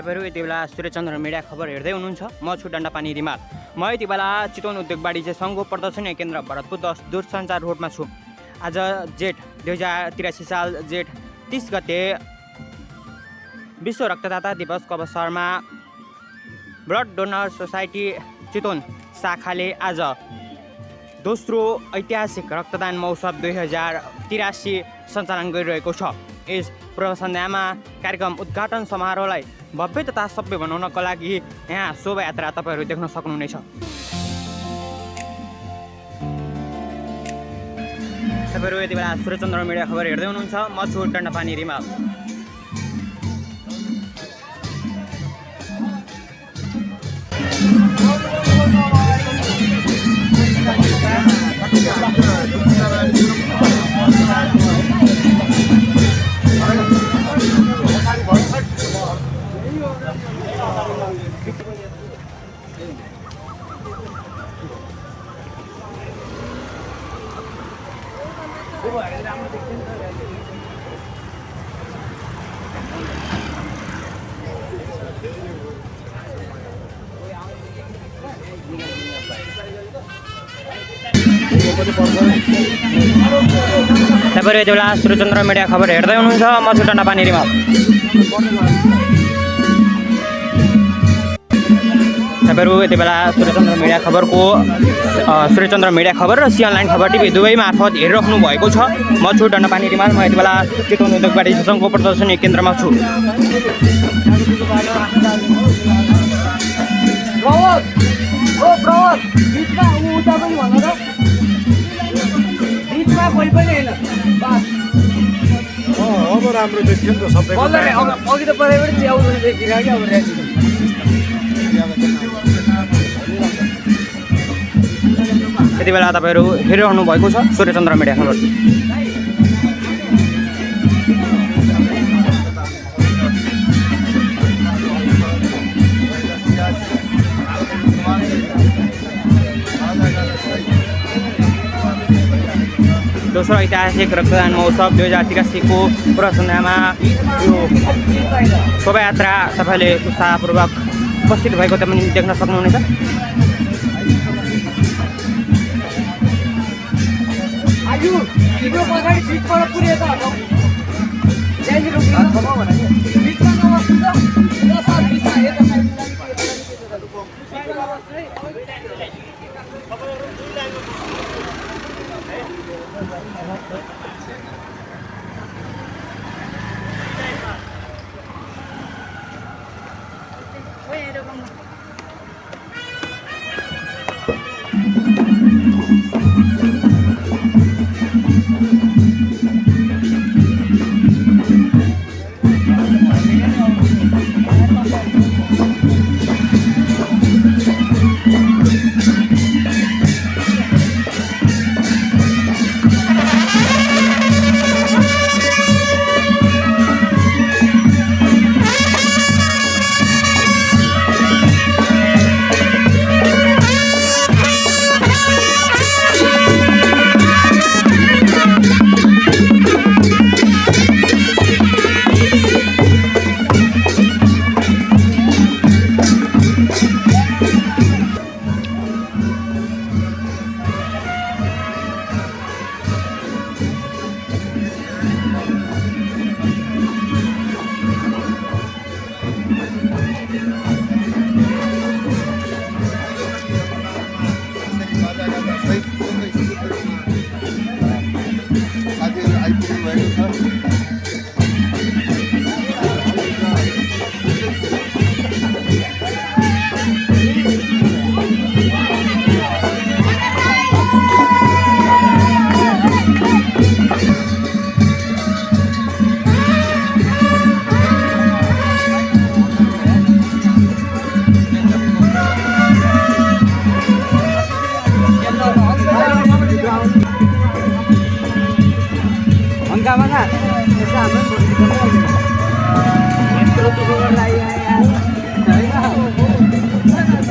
तपाईहरु यति बेला सूर्यचन्द्र मिडिया खबर हेर्दै हुनुहुन्छ। म छु डन्डापानी रिमाल। म यति बेला चितवन उद्योग वाणिज्य संघको प्रदर्शनी केन्द्र भरतपुर 10 दूरसञ्चार रोडमा छु। आज जेठ 2083 साल जेठ 30 गते विश्व रक्तदाता दिवसको अवसरमा ब्लड डोनर सोसाइटी चितवन शाखाले आज दोस्रो ऐतिहासिक रक्तदान महोत्सव 2083 सञ्चालन गरिरहेको छ। यस पूर्व सन्ध्यामा कार्यक्रम उद्घाटन समारोहलाई भव्य तथा सभ्य बनाउनको लागि यहाँ शोभायात्रा तपाईहरु देख्न सक्नुहुनेछ। तपाईहरु यति बेला सूर्यचन्द्र मिडिया खबर हेर्दै हुनुहुन्छ। म छु डन्डापानी रिमाल। तपाईहरु यति बेला सूर्यचन्द्र मिडिया खबर हेर्दै हुनुहुन्छ। म छु डन्डापानी रिमाल। तपाईहरु यति बेला सूर्यचन्द्र मिडिया खबर र सी अनलाइन खबर टिभी दुवै मार्फत हेरिराख्नु भएको छ। म छु डन्डापानी रिमाल। म यति बेला चितवन उद्योग वाणिज्य संघको प्रदर्शनी केन्द्रमा छु। अब राम्रो देखियो नि त सबै अघि त परेबाट च्याउनु देखिरहेको कि अब यति बेला तपाईहरु हेरिरहनु भएको छ सूर्यचन्द्र मिडिया खबर। दोस्रो ऐतिहासिक रक्तदान महोत्सव 2083 को पूर्व सन्ध्यामा यो शोभायात्रा तपाईले उत्साहपूर्वक उपस्थित भएको तपाईँ देख्न सक्नुहुनेछ।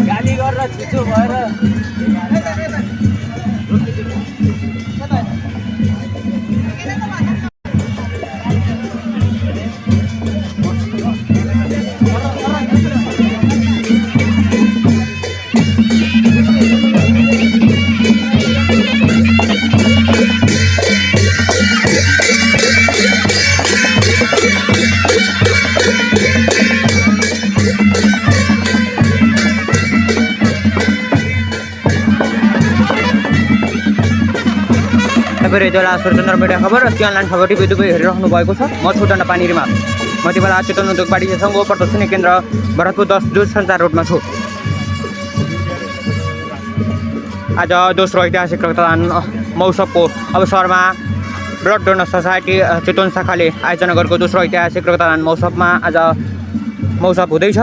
गाली गरेर छिचो भएर तपाईँहरू यति बेला सूर्यचन्द्र मिडिया खबर र अनलाइन खबर टिभी दुवै हेरिरहनु भएको छ। म छु डन्डा पानी रिमाल। म यति बेला चितवन उद्योग वाणिज्य सङ्घको प्रदर्शनी केन्द्र भरतपुर 10 दूरसञ्चार रोडमा छु। आज दोस्रो ऐतिहासिक रक्तदान महोत्सवको अवसरमा ब्लड डोनर सोसाइटी चितवन शाखाले आयोजना गरेको दोस्रो ऐतिहासिक रक्तदान महोत्सवमा आज महोत्सव हुँदैछ।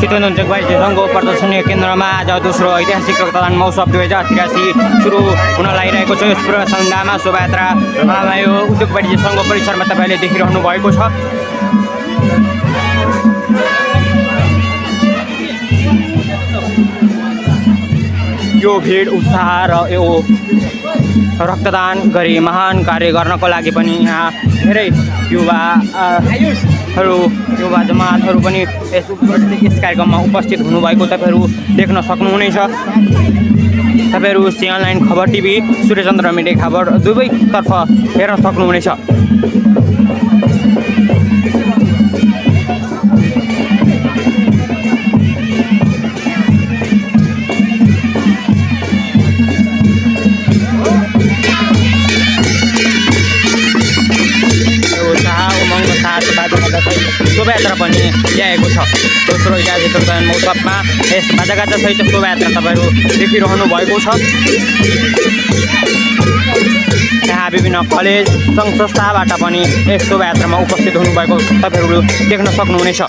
चितवन उद्योग वाणिज्य सङ्घको प्रदर्शनी केन्द्रमा आज दोस्रो ऐतिहासिक रक्तदान महोत्सव 2083 सुरु हुन लागिरहेको छ। यस पूर्व सन्ध्यामा शोभायात्रा यो उद्योग वाणिज्य सङ्घको परिसरमा तपाईँले देखिरहनु भएको छ। यो भिड उत्साह र यो रक्तदान गरी महान कार्य गर्नको लागि पनि यहाँ धेरै युवा जमातहरू पनि यस कार्यक्रममा उपस्थित हुनुभएको तपाईँहरू देख्न सक्नुहुनेछ। तपाईँहरू सी अनलाइन खबर टिभी सूर्यचन्द्र मिडिया खबर दुवैतर्फ हेर्न सक्नुहुनेछ। शोभायात्रा पनि ल्याएको छ। दोस्रो ऐतिहासिक रक्तदान महोत्सवमा यस बाजागाजा सहित शोभायात्रा तपाईँहरू देखिरहनु भएको छ। यहाँ विभिन्न कलेज सङ्घ संस्थाबाट पनि यस शोभायात्रामा उपस्थित हुनुभएको तपाईँहरू देख्न सक्नुहुनेछ।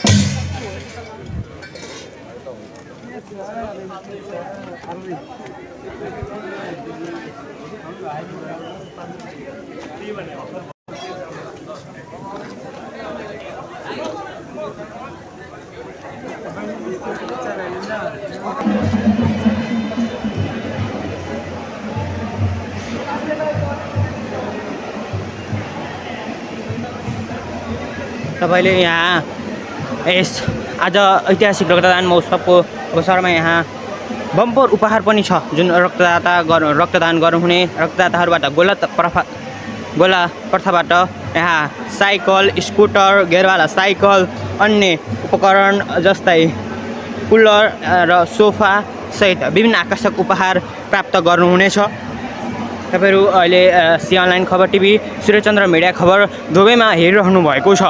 तपाईँले यहाँ यस आज ऐतिहासिक रक्तदान महोत्सवको अवसरमा यहाँ बम्पर उपहार पनि छ, जुन रक्तदान गर्नुहुने रक्तदाताहरूबाट गोला प्रथाबाट यहाँ साइकल, स्कुटर, गेरवाला साइकल, अन्य उपकरण जस्तै कुलर र सोफा सहित विभिन्न आकर्षक उपहार प्राप्त गर्नुहुनेछ। तपाईँहरू अहिले सी अनलाइन खबर टिभी सूर्यचन्द्र मिडिया खबर दुवैमा हेरिरहनु भएको छ।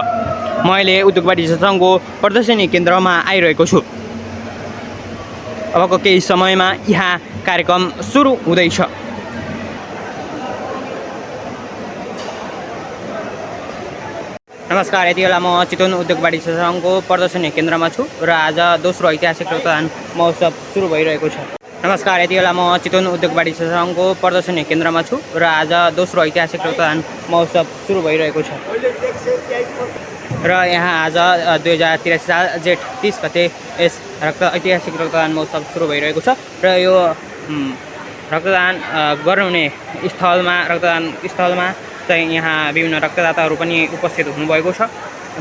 म अहिले उद्योग वाणिज्य सङ्घको प्रदर्शनी केन्द्रमा आइरहेको छु। अबको केही समयमा यहाँ कार्यक्रम सुरु हुँदैछ। नमस्कार, यति बेला म चितवन उद्योग वाणिज्य सङ्घको प्रदर्शनी केन्द्रमा छु र आज दोस्रो ऐतिहासिक रक्तदान महोत्सव सुरु भइरहेको छ। नमस्कार, यति बेला म चितवन उद्योग वाणिज्य सङ्घको प्रदर्शनी केन्द्रमा छु र आज दोस्रो ऐतिहासिक रक्तदान महोत्सव सुरु भइरहेको छ। र यहाँ आज 2083 साल जेठ 30 गते यस ऐतिहासिक रक्तदान महोत्सव सुरु भइरहेको छ र यो रक्तदान गराउने रक्तदान स्थलमा चाहिँ यहाँ विभिन्न रक्तदाताहरू पनि उपस्थित हुनुभएको छ।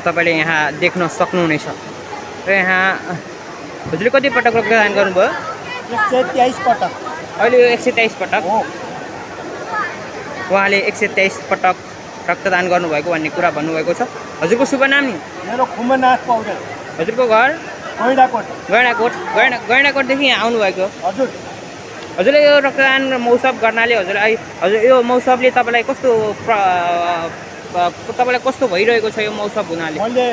तपाईँले यहाँ देख्न सक्नुहुनेछ। र यहाँ हजुरले कति पटक रक्तदान गर्नुभयो? 123 पटक। अहिले यो 123 पटक उहाँले 123 पटक रक्तदान गर्नुभएको भन्ने कुरा भन्नुभएको छ। हजुरको शुभ नाम नि? मेरो खुमनाथ पौडेल। हजुरको घर? गैँडाकोटदेखि यहाँ आउनुभएको? हजुर। हजुरले यो रक्तदान महोत्सव गर्नाले हजुर यो महोत्सवले तपाईँलाई कस्तो भइरहेको छ यो महोत्सव हुनाले? मैले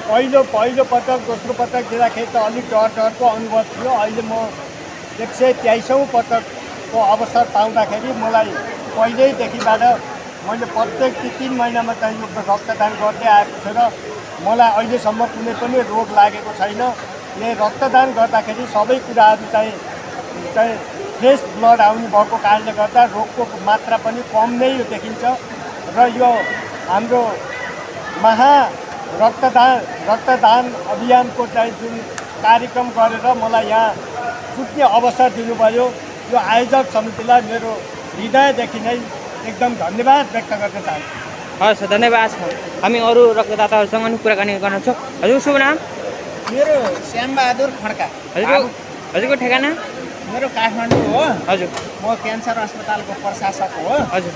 पहिलो पटक दोस्रो पटक दिँदाखेरि त अलिक डरको अनुभव थियो। अहिले म 123औँ पटकको अवसर पाउँदाखेरि मलाई पहिल्यैदेखिबाट मैले प्रत्येक 3 महिनामा चाहिँ यो रक्तदान गर्दै आएको छु र मलाई अहिलेसम्म कुनै पनि रोग लागेको छैन। यो रक्तदान गर्दाखेरि सबै कुराहरू चाहिँ फ्रेस ब्लड आउने भएको कारणले गर्दा रोगको मात्रा पनि कम नै देखिन्छ र यो हाम्रो रक्तदान अभियानको चाहिँ जुन कार्यक्रम गरेर मलाई यहाँ छुट्ने अवसर दिनुभयो, यो आयोजक समितिलाई मेरो हृदयदेखि नै एकदम धन्यवाद व्यक्त गर्न चाहन्छु। हस्, धन्यवाद छ। हामी अरू रक्तदाताहरूसँग पनि कुराकानी गर्नेछौँ। हजुरको शुभ नाम? मेरो श्यामबहादुर खड्का। हजुरको ठेगाना? मेरो काठमाडौँ हो। हजुर। म क्यान्सर अस्पतालको प्रशासक हो। हजुर।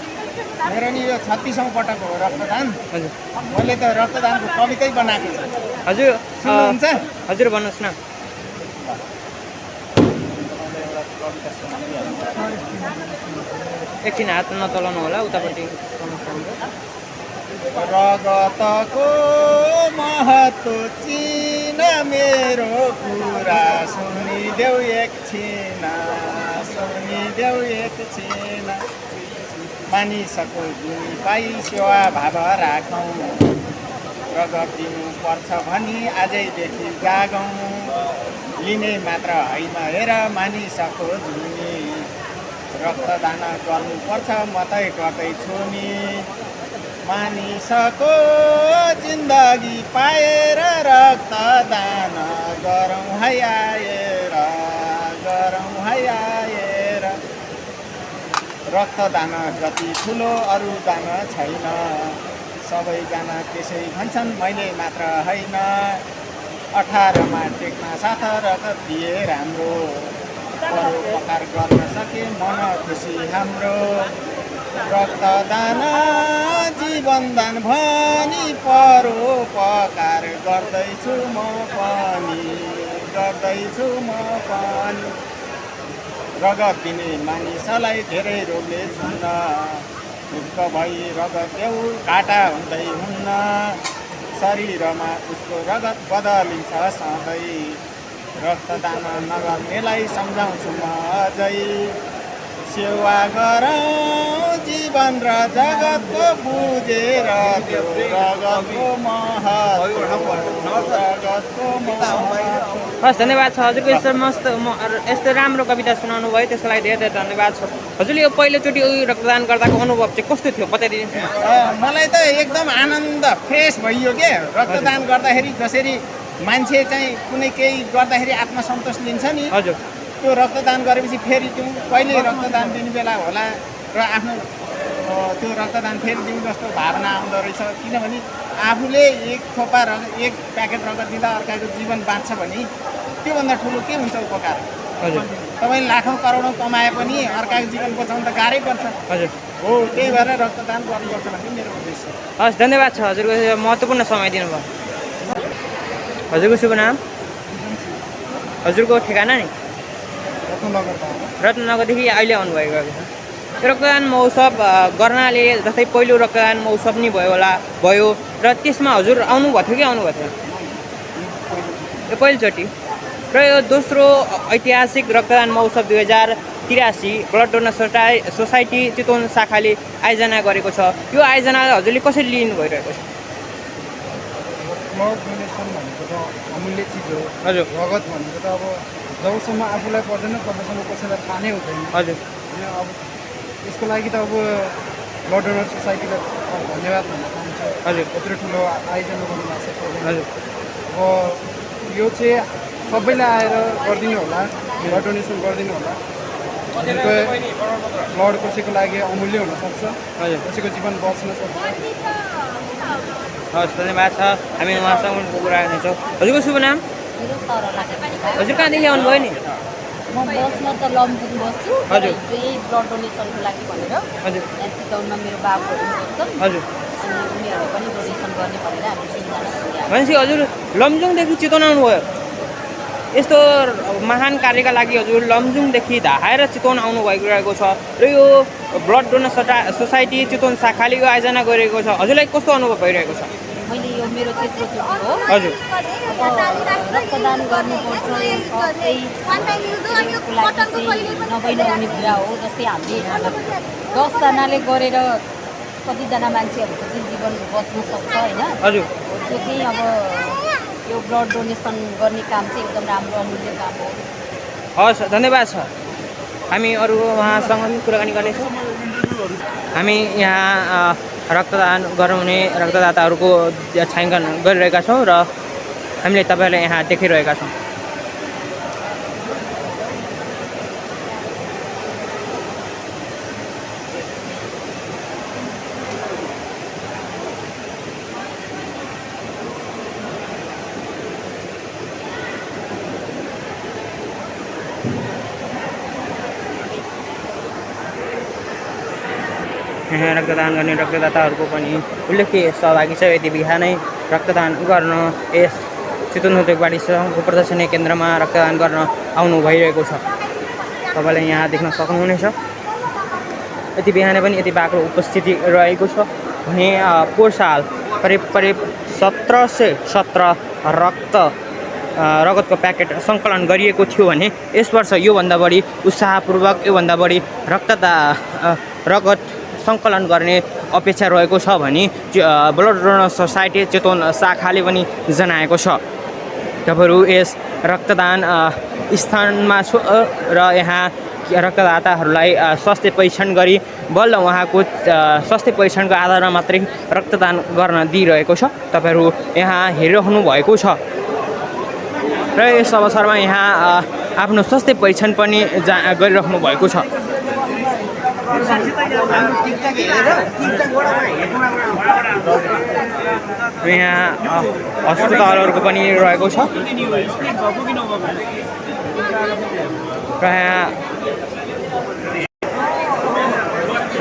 मेरो नि यो 36औँ पटक हो रक्तदान। हजुर। मैले त रक्तदानको कवितै बनाएको छु। हजुर सुन्नुहुन्छ? हजुर भन्नुहोस् न। एकछिन हात नचलाउनु होला, उतापट्टि रगतको महत्त्व चिन मेरो कुरा सुनिदेऊ एकछिन मानिसको जुन पाइ सेवा भाव राखौँ, रगत दिनुपर्छ भनी आजैदेखि जागौँ, लिने मात्र होइन हेर मानिसको जुनी, रक्तदान गर्नुपर्छ म तै गर्दैछु नि, मानिसको जिन्दगी पाएर रक्तदान गरौँ है आएर, रक्तदान जति ठुलो अरू दान छैन, सबैजना त्यसै भन्छन् मैले मात्र होइन, 18मा टेक्न साथ रगत दिए राम्रो, परोपकार गर्न सके मन खुसी हाम्रो, रक्तदान जीवनदान भनी परोपकार गर्दैछु म पनि, रगत दिने मानिसलाई धेरै रोगले छुन्न, ढुक्क भई रगत देऊ काटा हुँदै हुन्न, शरीरमा उसको रगत बदलिन्छ सधैँ, रक्तदान नगर्नेलाई सम्झाउँछु म अझै, सेवा गरौँ जीवन र जगतको बुझेर देऊ रगतको महत्त्व। हस्, धन्यवाद छ हजुरको। यस्तो राम्रो कविता सुनाउनु भयो, त्यसको लागि धेरै धेरै धन्यवाद छ। हजुरले यो पहिलोचोटि रक्तदान गर्दाको अनुभव चाहिँ कस्तो थियो बताइदिनुहोस् न। मलाई त एकदम आनन्द फ्रेस भइयो के, रक्तदान गर्दाखेरि जसरी मान्छे चाहिँ कुनै केही गर्दाखेरि आत्मसन्तोष लिन्छ नि, हजुर, त्यो रक्तदान गरेपछि फेरि दिउँ, कहिले रक्तदान दिने बेला होला र आफ्नो त्यो रक्तदान फेरि दिउँ जस्तो भावना आउँदो रहेछ। किनभने आफूले एक प्याकेट रगत दिँदा अर्काको जीवन बाँच्छ भने त्योभन्दा ठुलो के हुन्छ उपकार? हजुर, तपाईँले लाखौँ करोडौँ कमाए पनि अर्काको जीवन बचाउनु त गाह्रै पर्छ। हजुर हो, त्यही भएर रक्तदान गर्नुपर्छ भन्ने मेरो उद्देश्य। हस्, धन्यवाद छ हजुरको महत्त्वपूर्ण समय दिनुभयो। हजुरको शुभ नाम? हजुरको ठेगाना नि? रत्नगरदेखि अहिले आउनुभएको छ। रक्तदान महोत्सव गर्नाले जस्तै पहिलो रक्तदान महोत्सव नि भयो र त्यसमा हजुर आउनुभएको थियो कि आउनुभएको थियो? यो पहिलोचोटि। र यो दोस्रो ऐतिहासिक रक्तदान महोत्सव 2083 ब्लड डोनर सोसाइटी चितवन शाखाले आयोजना गरेको छ। यो आयोजना हजुरले कसरी लिनु भइरहेको छ? ब्लड डोनेसन भनेको त अमूल्य चिज हो। हजुर। रगत भनेको त अब जबसम्म आफूलाई पर्दैन तबसम्म कसैलाई थाहा नै हुँदैन। हजुर। अनि अब यसको लागि त अब ब्लड डोनर सोसाइटीलाई धन्यवाद भन्न चाहन्छु। हजुर। यत्रो ठुलो आयोजना गर्नुभएको छ। हजुर अब यो चाहिँ सबैले आएर गरिदिनु होला, ब्लड डोनेसन गरिदिनु होला। ब्लड कसैको लागि अमूल्य हुनसक्छ, हजुर कसैको जीवन बच्न सक्छ। हस् धन्यवाद छ। हामी उहाँसँग कुरा गर्नेछौँ। हजुरको शुभ नाम? मेरो सरला केटा। हजुर कहाँदेखि आउनुभयो नि? म बसमा त लमजुङ बस्छु, हजुर। यही ब्लड डोनेसनको लागि भनेर हजुर यहाँ चितवनमा मेरो बाबुहरू हुनुहुन्छ, हजुर अनि उनीहरू पनि डोनेसन गर्ने भनेर हामी तिनजना भनेपछि हजुर लमजुङदेखि चितवन आउनुभयो। यस्तो महान कार्यका लागि हजुर लमजुङदेखि धाएर चितवन आउनुभएको रहेको छ र यो ब्लड डोनर सोसाइटी चितवन शाखाले यो आयोजना गरेको छ। हजुरलाई कस्तो अनुभव भइरहेको छ? मैले यो मेरो तेस्रो चोटि हो। हजुर अब रक्तदान गर्नुपर्छ, सबै त्यसको लागि चाहिँ नभई नहुने कुरा हो। जस्तै हामीले 10जनाले गरेर कतिजना मान्छेहरूको चाहिँ जीवन बच्न सक्छ होइन। हजुर त्यो चाहिँ अब यो ब्लड डोनेसन गर्ने काम चाहिँ एकदम राम्रो अमूल्य काम हो। हस् धन्यवाद छ। हामी अरू उहाँसँग पनि कुराकानी गर्नेछौँ। हामी यहाँ रक्तदान गराउने रक्तदाताहरूको छायाङ्कन गरिरहेका छौँ र हामीले तपाईँहरूलाई यहाँ देखिरहेका छौँ। यहाँ रक्तदान गर्ने रक्तदाताहरूको पनि उल्लेख्य सहभागी छ। यति बिहानै रक्तदान गर्न यस चितवन उद्योगवाडी सङ्घको प्रदर्शनी केन्द्रमा रक्तदान गर्न आउनु भइरहेको छ। तपाईँले यहाँ देख्न सक्नुहुनेछ। यति बिहानै पनि यति बाक्लो उपस्थिति रहेको छ भने पोहोर साल करिब 1717 रगतको प्याकेट सङ्कलन गरिएको थियो भने यस वर्ष योभन्दा बढी उत्साहपूर्वक योभन्दा बढी रगत सङ्कलन गर्ने अपेक्षा रहेको छ भनी ब्लड डोनर सोसाइटी चितवन शाखाले पनि जनाएको छ। तपाईँहरू यस रक्तदान स्थानमा छु र यहाँ रक्तदाताहरूलाई स्वास्थ्य परीक्षण गरी बल्ल उहाँको स्वास्थ्य परीक्षणको आधारमा मात्रै रक्तदान गर्न दिइरहेको छ। तपाईँहरू यहाँ हेरिरहनु भएको छ र यस अवसरमा यहाँ आफ्नो स्वास्थ्य परीक्षण पनि गरिराख्नु भएको छ। यहाँ अस्पतालहरूको पनि रहेको छ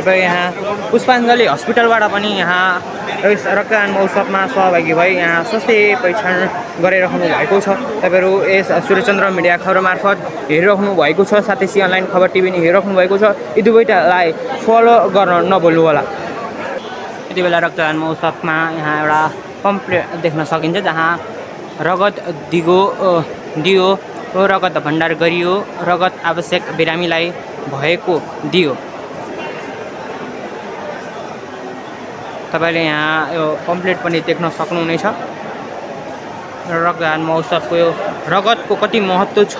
र यहाँ पुष्पाञ्जली हस्पिटलबाट पनि यहाँ रक्तदान महोत्सवमा सहभागी भई यहाँ स्वास्थ्य परीक्षण गरिराख्नु भएको छ। तपाईँहरू यस सूर्यचन्द्र मिडिया खबर मार्फत हेरिराख्नु भएको छ, साथै सी अनलाइन खबर टिभी नि हेरिराख्नु भएको छ। यी दुवैटालाई फलो गर्न नभुल्नु होला। यति बेला रक्तदान महोत्सवमा यहाँ एउटा पम्पलेट देख्न सकिन्छ जहाँ रगत दियो रगत भण्डार गरियो, रगत आवश्यक बिरामीलाई भएको दियो। तपाईँले यहाँ यो पम्पलेट पनि देख्न सक्नुहुनेछ। रक्तदान महोत्सवको यो रगतको कति महत्त्व छ,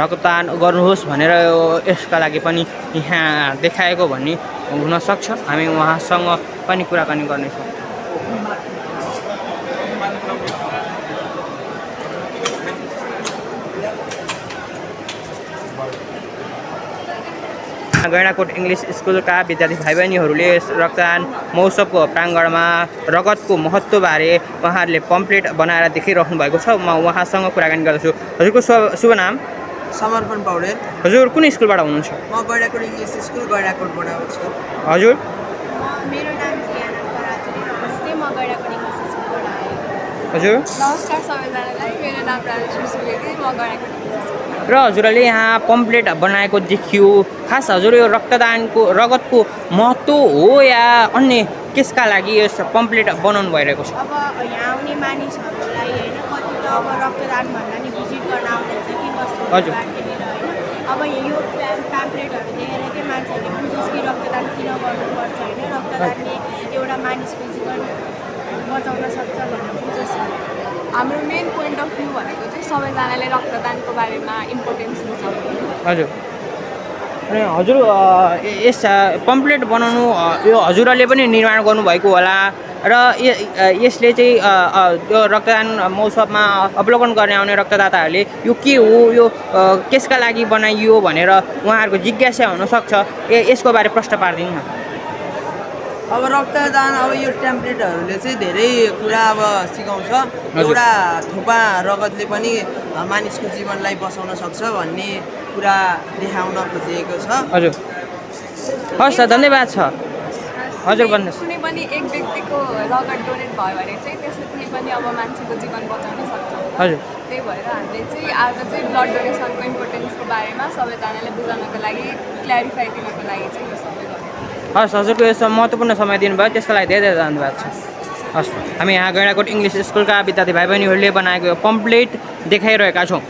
रक्तदान गर्नुहोस् भनेर यसका लागि पनि यहाँ देखाएको भन्ने हुनसक्छ। हामी उहाँसँग पनि कुराकानी गर्नेछौँ। गैँडाकोट इङ्ग्लिस स्कुलका विद्यार्थी भाइ बहिनीहरूले रक्तदान महोत्सवको प्राङ्गणमा रगतको महत्त्वबारे उहाँहरूले पम्पलेट बनाएर देखिराख्नु भएको छ। म उहाँसँग कुराकानी गर्दछु। हजुरको शुभ नाम? समर्पण पौडेल। हजुर कुन स्कुलबाट हुनुहुन्छ? म गैँडाकोट इङ्ग्लिस स्कुल गैँडाकोटबाट हुन्छु। हजुर मेरो नाम जियाना पराजु, म गैँडाकोट इङ्ग्लिस स्कुलबाट आएँ। हजुर नमस्कार सबैजनालाई, मेरो नाम राजेश सुवेदी, म गैँडाकोट इङ्ग्लिस स्कुल। र हजुरले यहाँ पम्पलेट बनाएको देखियो। खास हजुर यो रक्तदानको रगतको महत्त्व हो या अन्य केसका लागि यो पम्पलेट बनाउनु भइरहेको छ? अब यहाँ आउने मानिसहरूलाई होइन, कति त अब रक्तदान भन्दा नि भिजिट गर्न आउनुहुन्छ कि कस्तो हजुर। बाटोतिर होइन। अब यो प्याम्पलेटहरू देखेर चाहिँ मान्छेहरूले बुझोस् कि रक्तदान किन गर्नुपर्छ होइन, रक्तदानले एउटा मानिसको जीवन बचाउन सक्छ भनेर बुझोस्। हाम्रो मेन पोइन्ट अफ भ्यू भनेको चाहिँ सबैजनाले रक्तदानको बारेमा इम्पोर्टेन्स बुझाउनु। हजुर अनि हजुर यस पम्पलेट बनाउनु यो हजुरहरूले पनि निर्माण गर्नुभएको होला र यसले चाहिँ त्यो रक्तदान महोत्सवमा अवलोकन गर्ने आउने रक्तदाताहरूले यो के हो, यो केसका लागि बनाइयो भनेर उहाँहरूको जिज्ञासा हुनसक्छ। यसको बारे प्रश्न पारिदिनु न। अब रक्तदान अब यो टेम्प्लेटहरूले चाहिँ धेरै कुरा अब सिकाउँछ। एउटा थोपा रगतले पनि मानिसको जीवनलाई बचाउन सक्छ भन्ने कुरा देखाउन खोजिएको छ। हजुर, हस् सर, धन्यवाद छ। हजुर भन्नुहोस्। कुनै पनि एक व्यक्तिको रगत डोनेट भयो भने चाहिँ त्यसले कुनै पनि अब मान्छेको जीवन बचाउन सक्छ। हजुर, त्यही भएर हामीले चाहिँ आज चाहिँ ब्लड डोनेसनको इम्पोर्टेन्सको बारेमा सबैजनालाई बुझाउनको लागि, क्ल्यारिफाई दिनको लागि चाहिँ यो सबै गरेको। हस्, हजुरको यस्तो महत्त्वपूर्ण समय दिनुभयो त्यसको लागि धेरै धेरै धन्यवाद छ। हस्, हामी यहाँ गैँडाकोट इङ्ग्लिस स्कुलका विद्यार्थी भाइ बहिनीहरूले बनाएको यो पम्पलेट देखाइरहेका छौँ।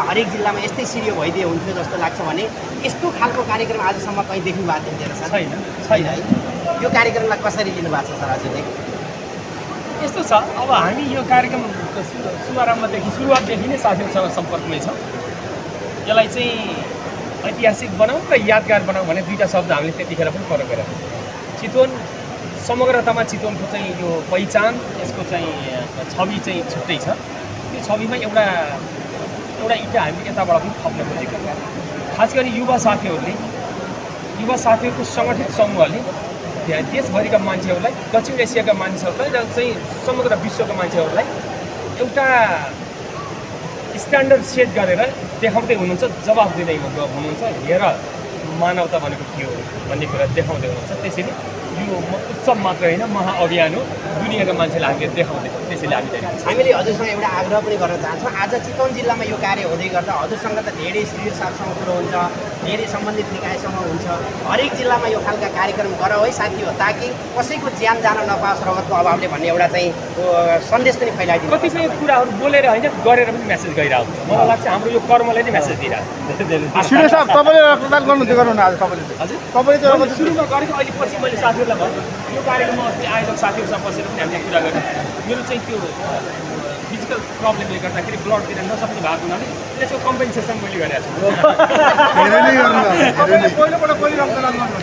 हरेक जिल्लामा यस्तै सिरियो भइदिए हुन्थ्यो जस्तो लाग्छ भने यस्तो खालको कार्यक्रम आजसम्म कहीँ देख्नु भएको थिएन सर? छैन है। यो कार्यक्रमलाई कसरी लिनु भएको छ सर हजुरले? यस्तो छ, अब हामी यो कार्यक्रमको सुरुवातदेखि नै साथीहरूसँग सम्पर्कमै छ। यसलाई चाहिँ ऐतिहासिक बनाऊ र यादगार बनाऊ भने दुईवटा शब्द हामीले त्यतिखेर पनि प्रयोग गरेका थियौँ। चितवन समग्रतामा चितवनको चाहिँ यो पहिचान, यसको चाहिँ छवि चाहिँ छुट्टै छ। त्यो छविमा एउटा इटा हामीले यताबाट पनि थप्न खोजेको। खास गरी युवा साथीहरूको सङ्गठित समूहले देशभरिका मान्छेहरूलाई, दक्षिण एसियाका मानिसहरूलाई र चाहिँ समग्र विश्वका मान्छेहरूलाई एउटा स्ट्यान्डर्ड सेट गरेर देखाउँदै हुनुहुन्छ, जवाफ दिँदै हुनुहुन्छ। हेर मानवता भनेको के हो भन्ने कुरा देखाउँदै हुनुहुन्छ। त्यसैले यो उत्सव मात्र होइन, महाअभियान हो, दुनियाँका मान्छेलाई हामीले देखाउँदैछौँ। त्यसैले हामीले हजुरसँग एउटा आग्रह पनि गर्न चाहन्छौँ। आज चितवन जिल्लामा यो कार्य हुँदै गर्दा हजुरसँग त धेरै शिविर साथसँग कुरो हुन्छ, धेरै सम्बन्धित निकायसँग हुन्छ। हरेक जिल्लामा यो खालका कार्यक्रम गरौँ है साथी हो, ताकि कसैको ज्यान जान नपाओस् रगतको अभावले भन्ने एउटा चाहिँ सन्देश पनि फैलाइदिनु। कतिपय कुराहरू बोलेर होइन, गरेर पनि मेसेज गइरहेको हुन्छ। मलाई लाग्छ हाम्रो यो कर्मले नै मेसेज दिइरहेको छ। सुरेश साहब, तपाईँले रक्तदान गर्नु न आज? तपाईँले चाहिँ सुरुमा गरेको, अहिले पछि मैले साथीहरूलाई भने यो कार्यक्रममा अस्ति आयोजक साथीहरूसँग बसेर पनि हामीले कुरा गरेँ। मेरो चाहिँ त्यो फिजिकल प्रब्लमले गर्दाखेरि ब्लड दिन नसक्ने भएको हुनाले त्यसको कम्पेन्सेसन मैले गरेको छु। पहिलोपल्ट रक्तदान गर्नु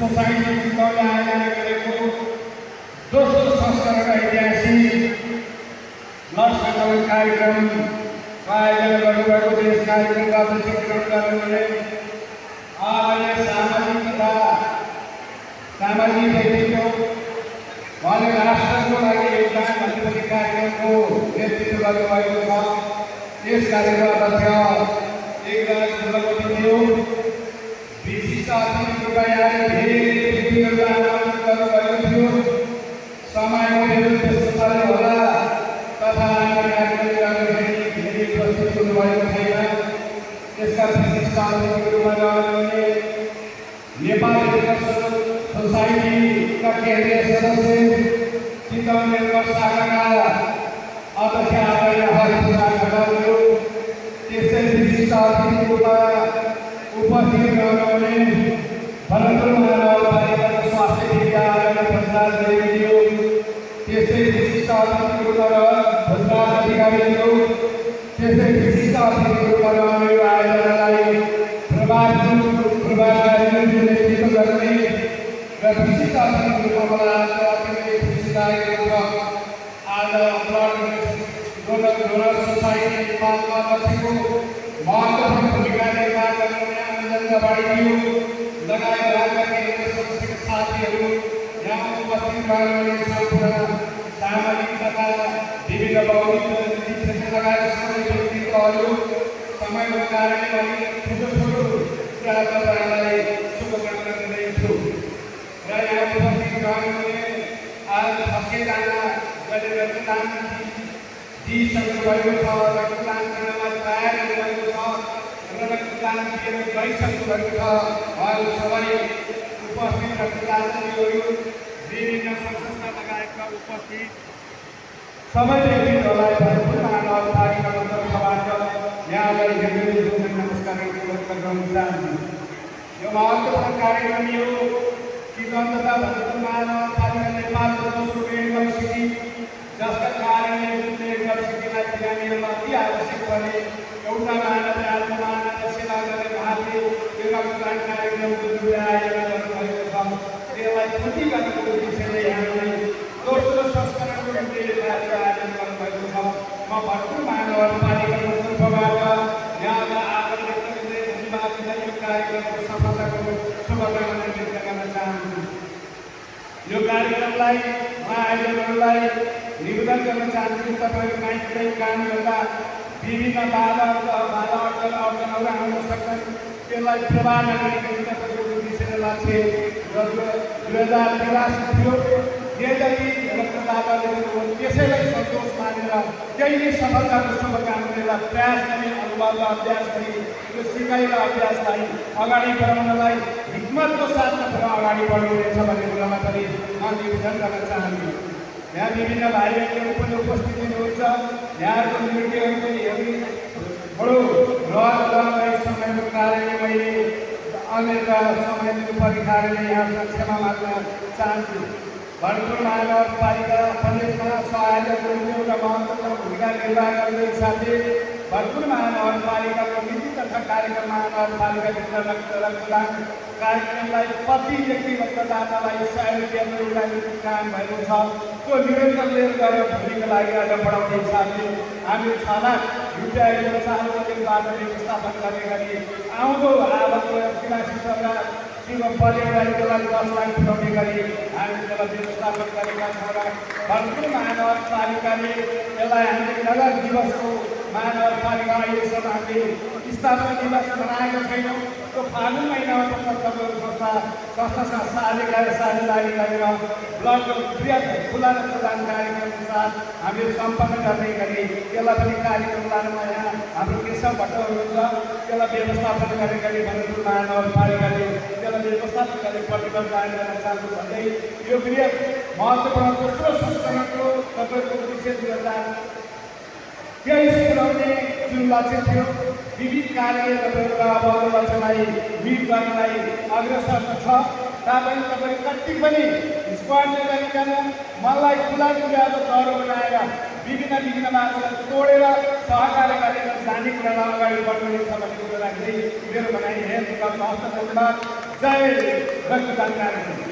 सोसाइटी चितवनले आयोजना गरेको दोस्रो संस्करण ऐतिहासिक लस सङ्कलन कार्यक्रमको आयोजना गर्नुभएको छ। यस कार्यक्रमको अध्यक्ष ग्रहण गर्नुहुने आदरणीय सामाजिक तथा सामाजिक व्यक्तित्व उहाँले राष्ट्रको लागि योगदान भन्ने कार्यक्रमको नेतृत्व गर्नुभएको छ। यस कार्यक्रमका अध्यक्ष एकराज सुब्रमण्यज्यू, विशिष्ट अतिथिहरूका यहाँ धेरै व्यक्तिहरू आमन्त्रित गर्नुभएको थियो। समयको विरुद्ध संस्थाले होला तथा अन्य कार्यक्रम गर्दाखेरि धेरै उपस्थित हुनुभएको छैन। यसका विशिष्ट अतिथिहरूमा रहनुहुने नेपाल एजुकेसन सोसाइटीका केन्द्रीय सदस्य चितवन निर्वाचन शाखाका अध्यक्ष आदरणीय हरिप्रसाद खड्काज्यू, त्यस्तै विशिष्ट अतिथिहरूमा उपस्थित रहनुहुने भरतपुर महानगरपालिकाको स्वास्थ्य विज्ञान आदरणीय भजराज देवीज्यू, त्यस्तै विशिष्ट अतिथिहरूमा भजराज अधिकारीज्यू, त्यस्तै विशिष्ट अतिथिहरूमा रहने यो आयोजनालाई प्रभावकारी नेतृत्व गर्ने र विशिष्ट अतिथिहरूमा मलाई अत्यन्तै खुसी लागेको छ। आज ब्लड डोनर सोसाइटी नेपालमा अध्यक्षको महत्त्वपूर्ण भूमिका निर्वाह गर्ने आनन्दबाडीज्यू लगायत राज्यका केन्द्रीय सदस्यका साथीहरू, यहाँ उपस्थित रहनुहुने सम्पूर्ण सामाजिक तथा विभिन्न बौद्धिक राजनीतिक क्षेत्र लगायत सबै व्यक्तित्वहरू, समयको कारणले मैले छोटो कुरा तपाईँहरूलाई शुभकामना दिँदैछु। र यहाँ उपस्थित रहनुहुने आज 600जना गरेर रक्तदान दिइसक्नुभएको छ, रक्तदान गर्नमा तयार हुनुभएको छ र रक्तदान दिएर गइसक्नुभएको छ। उहाँहरू सबै उपस्थित रक्तदाताहरू, विभिन्न संस्था लगायतका उपस्थित सबै व्यक्तिहरूलाई भरतपुर महानगरपालिकाको तर्फबाट यहाँलाई हृदयपूर्वक नमस्कार व्यक्त गर्न चाहन्छु। यो महत्त्वपूर्ण कार्यक्रम यो चितवन तथा भरतपुर महानगरपालिका नेपालको दोस्रो युनिभर्सिटी, जसका कारणले युनिभर्सिटीलाई बिरामीहरूमा अति आवश्यक पर्ने एउटा मानव आत्ममानव सेवा गर्ने भावले यो रक्तदान कार्यक्रमको आयोजना गर्नुभएको छ। त्यसलाई पूर्ति गर्नको उद्देश्यले यहाँलाई दोस्रो संस्करणको निम्ति आयोजन गर्नुभएको छ। म भरतपुर महानगरपालिकाको तर्फबाट यहाँलाई आदर व्यक्त गर्दै धन्यवाद दिँदै यो कार्यक्रमको सफलताको शुभकामना व्यक्त गर्न चाहन्छु। यो कार्यक्रमलाई म आयोजकहरूलाई निवेदन गर्न चाहन्छु, तपाईँहरू माइकमै काम गर्दा विभिन्न बाधाहरू आउन सक्छन्, त्यसलाई प्रभाव नगरिकन तपाईँको विषय लक्ष्य र 2083 थियो यद्यपि रक्तदाताले त्यसैलाई सन्तोष मानेर त्यही सफलताको शुभकामनालाई प्रयास गर्ने अनुभव र अभ्यास गरी यो सिकाइ र अभ्यासलाई अगाडि बढाउनलाई हिम्मतको साथ तपाईँ अगाडि बढ्नुहुनेछ भन्ने कुरामा पनि म निवेदन गर्न चाहन्छु। यहाँ विभिन्न भाइ बहिनीहरू पनि उपस्थित हुनुहुन्छ। यहाँको नृत्यहरू पनि हेर्ने बडो रहर समयको कारणले मैले अन्य समय दिनुपर्ने कारणले यहाँ क्षमा माग्न चाहन्छु। भरतपुर महानगरपालिका प्रदेशमा सहायक एउटा महत्त्वपूर्ण भूमिका निर्वाह गर्ने साथै भरतपुर महानगरपालिकाको नीति तथा कार्यक्रम महानगरपालिकाभित्र रक्तदान कार्यक्रमलाई प्रति व्यक्ति रक्तदातालाई 100 रुपियाँको एउटा काम भएको छ। त्यो निरन्तर लिएर गएर भोलिको लागि अझ बढाउने हिसाबले हामी 6 लाख रुपियाँको सार्वजनिकबाट व्यवस्थापन गर्ने गरी आउँदो हालको 83 सरकार परिवारलाई 10 लाख पुर्याउने गरी हामी त्यसलाई व्यवस्थापन गरेका छौँ र भरतपुर महानगरपालिकाले यसलाई हामीले नगर दिवसको महानगरपालिका अहिलेसम्म हामीले स्थापना दिवस मनाएका छैनौँ। त्यो फागुन महिनामा संस्था साझेदारी गरेर ब्लडको बृहत खुला रक्तदान कार्यक्रमको साथ हामीले सम्पन्न गर्ने गरी त्यसलाई पनि कार्यक्रम लानुमा यहाँ हाम्रो केशव भट्ट हुनुहुन्छ, त्यसलाई व्यवस्थापन गर्ने गरी भरतपुर महानगरपालिकाले त्यसलाई व्यवस्थापन गर्ने प्रतिबद्ध गर्न चाहन्छु भन्दै यो बृहत महत्त्वपूर्ण दोस्रो संस्करणको तपाईँको उद्देश्य 2023 पुर्याउने जुन लक्ष्य थियो विविध कार्यले तपाईँहरूका अब लक्ष्यलाई मिट गर्नलाई अग्रसर छ। तापनि तपाईँ कति पनि स्क्वाडले गरिकन मनलाई खुला कुराको डर बनाएर विभिन्न बाटोलाई तोडेर सहकार्य गरेर जाने कुरालाई अगाडि बढाउनेछ भन्ने कुरा राख्दै मेरो भनाइ हेर्नु गर्न हस्त धन्यवाद। जय रक्तदान कार्यक्रम।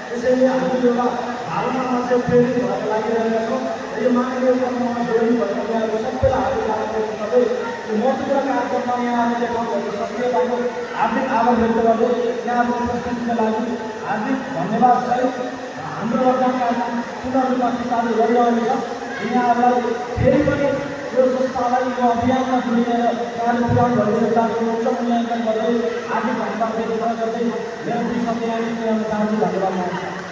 त्यसैले हामी एउटा भावनामा चाहिँ प्रेरित भएर लागिरहेका छौँ र यो मानवीय कर्ममा जोडिनु भएको यहाँहरू सबैलाई हार्दिक सबै यो महत्त्वपूर्ण कार्यक्रममा यहाँहरू देखाउनु भएको सक्रियताको हार्दिक आभार व्यक्त गर्दै यहाँहरूको उपस्थितिका लागि हार्दिक धन्यवाद सहित हाम्रो रक्तदान कार्यक्रम पुनः रूपमा चालु गरिरहेको छ। यहाँहरूलाई फेरि पनि यो संस्थालाई यो अभियानमा जोडिएर कार्य पुरा गरिरहेको उच्च मूल्याङ्कन गर्दै हार्दिक धन्यवाद व्यक्त गर्दै मेरो दुई शब्द यहाँ चाहन्छु। धन्यवाद।